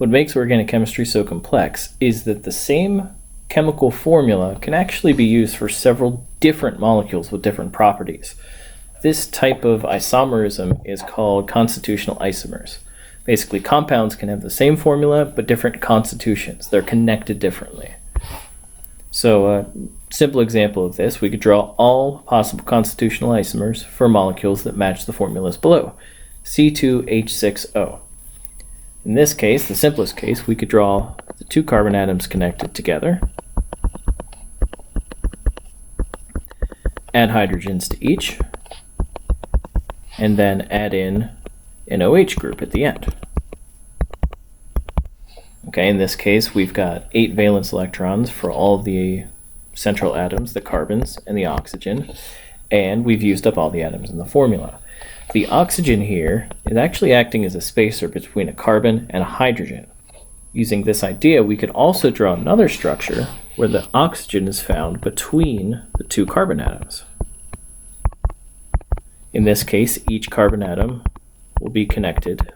What makes organic chemistry so complex is that the same chemical formula can actually be used for several different molecules with different properties. This type of isomerism is called constitutional isomers. Basically, compounds can have the same formula but different constitutions. They're connected differently. So a simple example of this, we could draw all possible constitutional isomers for molecules that match the formulas below. C2H6O. In this case, the simplest case, we could draw the two carbon atoms connected together, add hydrogens to each, and then add in an OH group at the end. Okay, in this case, we've got 8 valence electrons for all the central atoms, the carbons and the oxygen, and we've used up all the atoms in the formula. The oxygen here is actually acting as a spacer between a carbon and a hydrogen. Using this idea, we could also draw another structure where the oxygen is found between the two carbon atoms. In this case, each carbon atom will be connected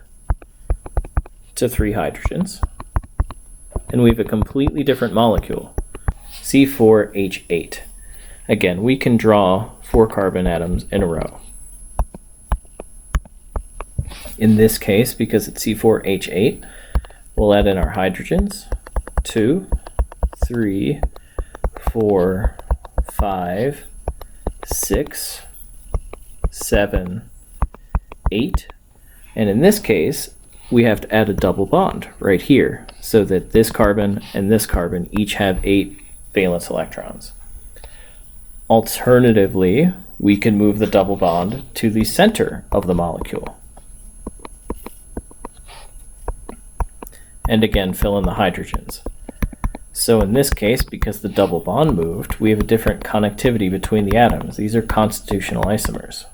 to 3 hydrogens, and we have a completely different molecule, C4H8. Again, we can draw 4 carbon atoms in a row. In this case, because it's C4H8, we'll add in our hydrogens, 2, 3, 4, 5, 6, 7, 8, and in this case, we have to add a double bond right here so that this carbon and this carbon each have 8 valence electrons. Alternatively, we can move the double bond to the center of the molecule. And again, fill in the hydrogens. So in this case, because the double bond moved, we have a different connectivity between the atoms. These are constitutional isomers.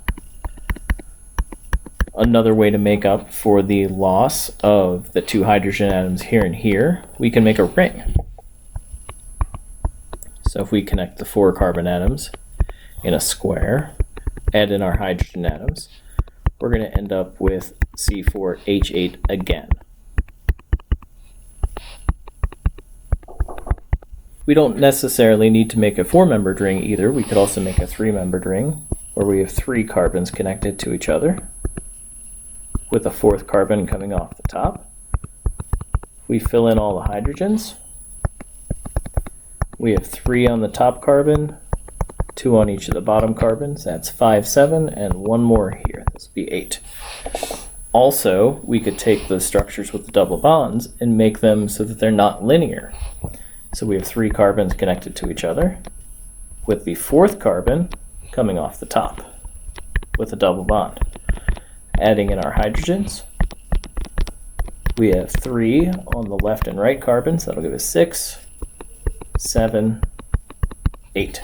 Another way to make up for the loss of the 2 hydrogen atoms here and here, we can make a ring. So if we connect the 4 carbon atoms in a square, add in our hydrogen atoms, we're going to end up with C4H8 again. We don't necessarily need to make a 4-membered ring either. We could also make a 3-membered ring where we have 3 carbons connected to each other with a 4th carbon coming off the top. We fill in all the hydrogens. We have 3 on the top carbon, 2 on each of the bottom carbons. That's 5, 7, and 1 more here. This would be 8. Also, we could take the structures with the double bonds and make them so that they're not linear. So we have 3 carbons connected to each other, with the 4th carbon coming off the top with a double bond. Adding in our hydrogens, we have 3 on the left and right carbons. That'll give us 6, 7, 8.